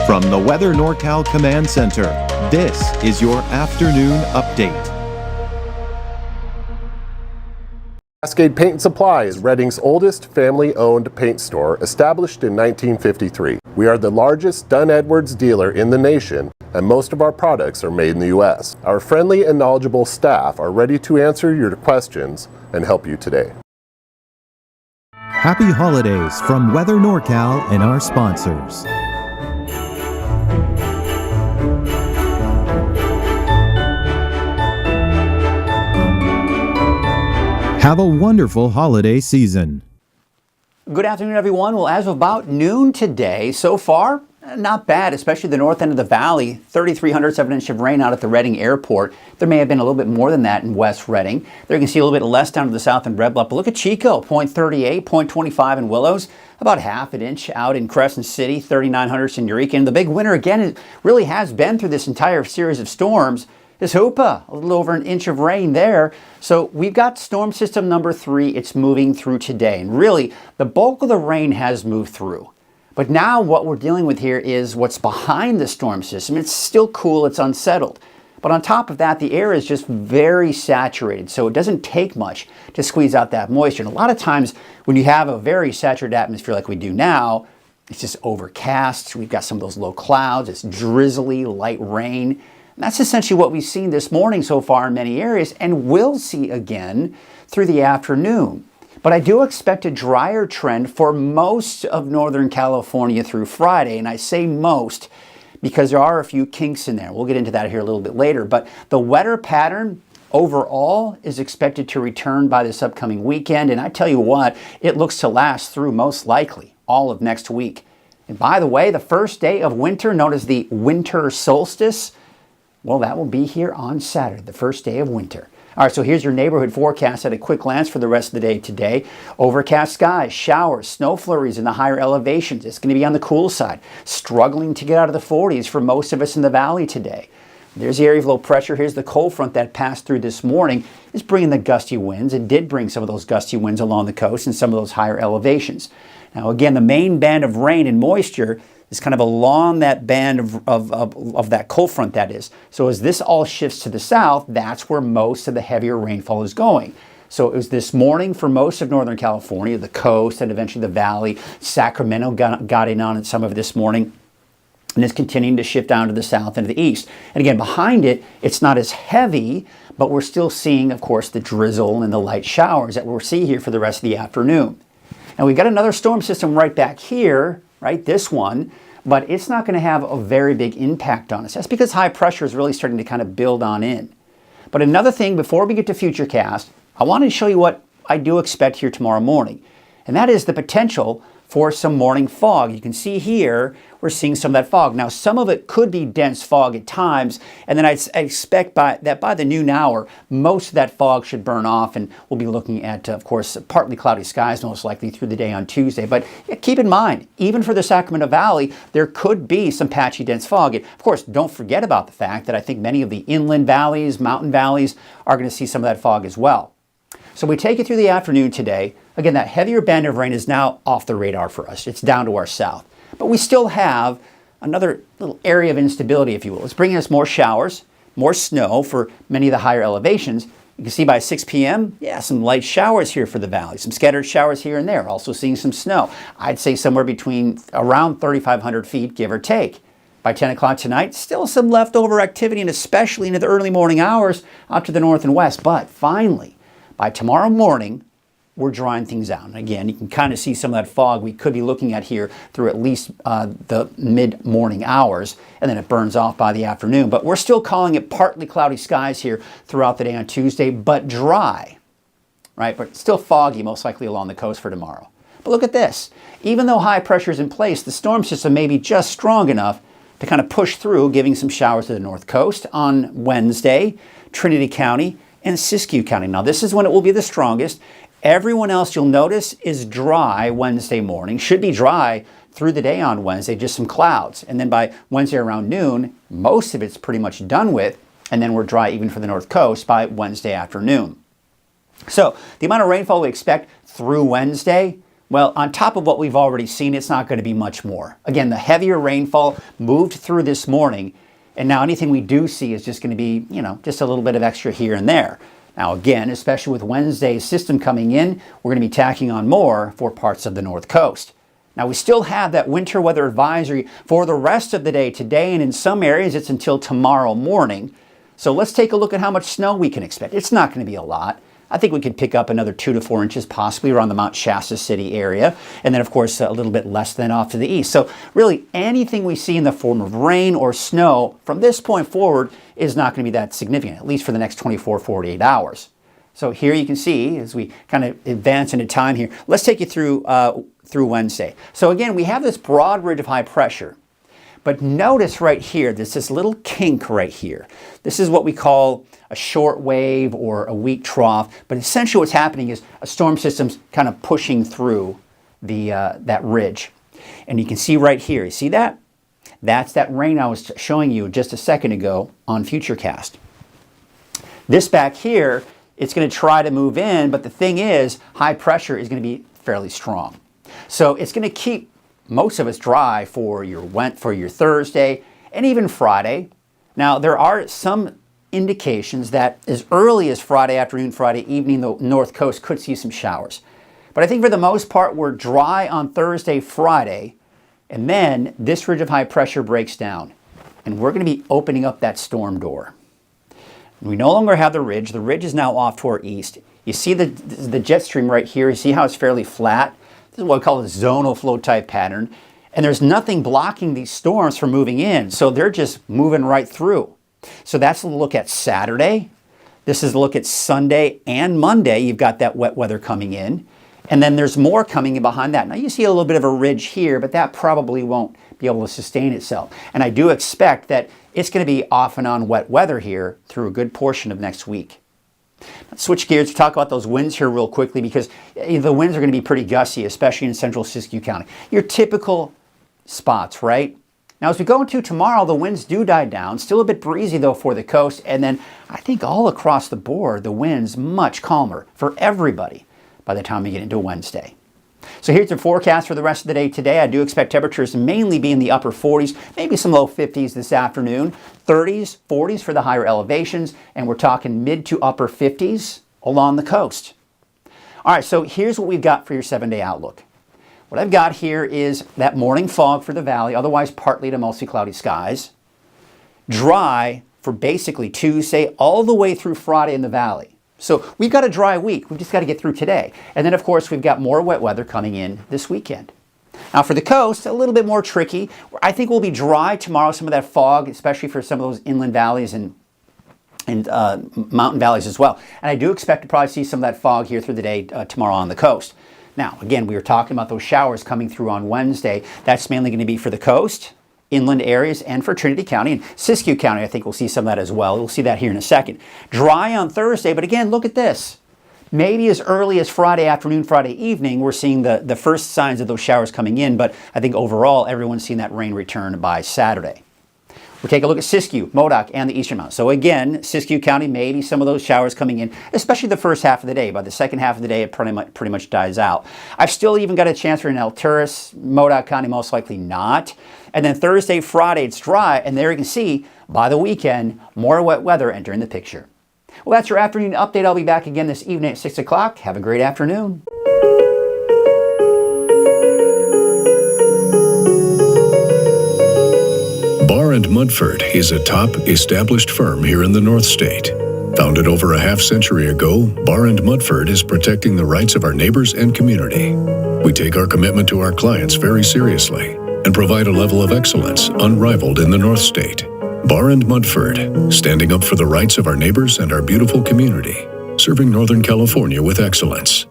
From the Weather NorCal Command Center, this is your afternoon update. Cascade Paint and Supply is Reading's oldest family-owned paint store, established in 1953. We are the largest Dunn Edwards dealer in the nation, and most of our products are made in the U.S. Our friendly and knowledgeable staff are ready to answer your questions and help you today. Happy holidays from Weather NorCal and our sponsors. Have a wonderful holiday season. Good afternoon, everyone. Well, as of about noon today, so far, not bad, especially the north end of the valley. 3,300 7-inch of rain out at the Reading Airport. There may have been a little bit more than that in West Reading. There you can see a little bit less down to the south in Red Bluff. But look at Chico, 0.38, 0.25 in Willows. About half an inch out in Crescent City, 3,900 in Eureka. And the big winner, again, it really has been through this entire series of storms, is Hoopa, a little over an inch of rain there. So we've got storm system number 3. It's moving through today. And really, the bulk of the rain has moved through. But now what we're dealing with here is what's behind the storm system. It's still cool, it's unsettled. But on top of that, the air is just very saturated. So it doesn't take much to squeeze out that moisture. And a lot of times when you have a very saturated atmosphere like we do now, it's just overcast. We've got some of those low clouds. It's drizzly, light rain. And that's essentially what we've seen this morning so far in many areas and will see again through the afternoon. But I do expect a drier trend for most of Northern California through Friday. And I say most because there are a few kinks in there. We'll get into that here a little bit later. But the wetter pattern overall is expected to return by this upcoming weekend. And I tell you what, it looks to last through most likely all of next week. And by the way, the first day of winter, known as the winter solstice, well, that will be here on Saturday, the first day of winter. All right, so here's your neighborhood forecast at a quick glance for the rest of the day today. Overcast skies, showers, snow flurries in the higher elevations. It's going to be on the cool side. Struggling to get out of the 40s for most of us in the valley today. There's the area of low pressure. Here's the cold front that passed through this morning. It's bringing the gusty winds. It did bring some of those gusty winds along the coast and some of those higher elevations. Now, again, the main band of rain and moisture is kind of along that band of that cold front, that is. So as this all shifts to the south, that's where most of the heavier rainfall is going. So it was this morning for most of Northern California, the coast, and eventually the valley. Sacramento got in on it some of this morning. And it's continuing to shift down to the south and to the east. And again, behind it, it's not as heavy, but we're still seeing, of course, the drizzle and the light showers that we'll see here for the rest of the afternoon. And we've got another storm system right back here, right, this one, but it's not going to have a very big impact on us. That's because high pressure is really starting to kind of build on in. But another thing, before we get to Futurecast, I want to show you what I do expect here tomorrow morning. And that is the potential for some morning fog. You can see here, we're seeing some of that fog. Now, some of it could be dense fog at times, and then I expect that by the noon hour, most of that fog should burn off, and we'll be looking at, of course, partly cloudy skies most likely through the day on Tuesday. But keep in mind, even for the Sacramento Valley, there could be some patchy dense fog. And of course, don't forget about the fact that I think many of the inland valleys, mountain valleys, are going to see some of that fog as well. So we take it through the afternoon today. Again, that heavier band of rain is now off the radar for us. It's down to our south. But we still have another little area of instability, if you will. It's bringing us more showers, more snow for many of the higher elevations. You can see by 6 p.m., yeah, some light showers here for the valley. Some scattered showers here and there. Also seeing some snow. I'd say somewhere between around 3,500 feet, give or take. By 10 o'clock tonight, still some leftover activity, and especially into the early morning hours out to the north and west. But finally, by tomorrow morning, we're drying things out. And again, you can kind of see some of that fog we could be looking at here through at least the mid-morning hours, and then it burns off by the afternoon. But we're still calling it partly cloudy skies here throughout the day on Tuesday, but dry, right? But still foggy, most likely along the coast for tomorrow. But look at this. Even though high pressure is in place, the storm system may be just strong enough to kind of push through, giving some showers to the north coast on Wednesday, Trinity County, and Siskiyou County. Now, this is when it will be the strongest. Everyone else, you'll notice, is dry Wednesday morning. Should be dry through the day on Wednesday, just some clouds. And then by Wednesday around noon, most of it's pretty much done with. And then we're dry even for the north coast by Wednesday afternoon. So the amount of rainfall we expect through Wednesday, Well, on top of what we've already seen, it's not going to be much more. Again, the heavier rainfall moved through this morning, and now anything we do see is just going to be, just a little bit of extra here and there. Now, again, especially with Wednesday's system coming in, we're going to be tacking on more for parts of the North Coast. Now, we still have that winter weather advisory for the rest of the day today, and in some areas it's until tomorrow morning. So let's take a look at how much snow we can expect. It's not going to be a lot. I think we could pick up another 2 to 4 inches, possibly around the Mount Shasta City area, and then, of course, a little bit less than off to the east. So really, anything we see in the form of rain or snow from this point forward is not going to be that significant, at least for the next 24, 48 hours. So here you can see, as we kind of advance into time here, let's take you through Wednesday. So again, we have this broad ridge of high pressure. But notice right here, there's this little kink right here. This is what we call a short wave or a weak trough. But essentially what's happening is a storm system's kind of pushing through that ridge. And you can see right here, you see that? That's that rain I was showing you just a second ago on Futurecast. This back here, it's going to try to move in, but the thing is, high pressure is going to be fairly strong. So it's going to keep most of us dry for your Thursday and even Friday. Now, there are some indications that as early as Friday afternoon, Friday evening, the North Coast could see some showers. But I think for the most part, we're dry on Thursday, Friday, and then this ridge of high pressure breaks down, and we're going to be opening up that storm door. We no longer have the ridge. The ridge is now off to our east. You see the jet stream right here. You see how it's fairly flat? This is what we call a zonal flow type pattern. And there's nothing blocking these storms from moving in. So they're just moving right through. So that's a look at Saturday. This is a look at Sunday and Monday. You've got that wet weather coming in. And then there's more coming in behind that. Now you see a little bit of a ridge here, but that probably won't be able to sustain itself. And I do expect that it's going to be off and on wet weather here through a good portion of next week. Let's switch gears to talk about those winds here real quickly, because the winds are going to be pretty gusty, especially in central Siskiyou County. Your typical spots, right? Now, as we go into tomorrow, the winds do die down. Still a bit breezy, though, for the coast. And then I think all across the board, the winds much calmer for everybody by the time we get into Wednesday. So here's the forecast for the rest of the day today. I do expect temperatures to mainly be in the upper 40s, maybe some low 50s this afternoon, 30s, 40s for the higher elevations, and we're talking mid to upper 50s along the coast. All right, so here's what we've got for your 7-day outlook. What I've got here is that morning fog for the valley, otherwise partly to mostly cloudy skies. Dry for basically Tuesday all the way through Friday in the valley. So we've got a dry week. We've just got to get through today. And then, of course, we've got more wet weather coming in this weekend. Now, for the coast, a little bit more tricky. I think we'll be dry tomorrow, some of that fog, especially for some of those inland valleys and mountain valleys as well. And I do expect to probably see some of that fog here through the day tomorrow on the coast. Now, again, we were talking about those showers coming through on Wednesday. That's mainly going to be for the coast, inland areas, and for Trinity County. And Siskiyou County, I think we'll see some of that as well. We'll see that here in a second. Dry on Thursday, but again, look at this. Maybe as early as Friday afternoon, Friday evening, we're seeing the first signs of those showers coming in, but I think overall, everyone's seen that rain return by Saturday. We'll take a look at Siskiyou, Modoc, and the Eastern Mountains. So again, Siskiyou County, maybe some of those showers coming in, especially the first half of the day. By the second half of the day, it pretty much dies out. I've still even got a chance for an Alturas, Modoc County, most likely not. And then Thursday, Friday, it's dry, and there you can see, by the weekend, more wet weather entering the picture. Well, that's your afternoon update. I'll be back again this evening at 6 o'clock. Have a great afternoon. Barr & Mudford is a top established firm here in the North State. Founded over a half-century ago, Barr & Mudford is protecting the rights of our neighbors and community. We take our commitment to our clients very seriously and provide a level of excellence unrivaled in the North State. Barr & Mudford, standing up for the rights of our neighbors and our beautiful community, serving Northern California with excellence.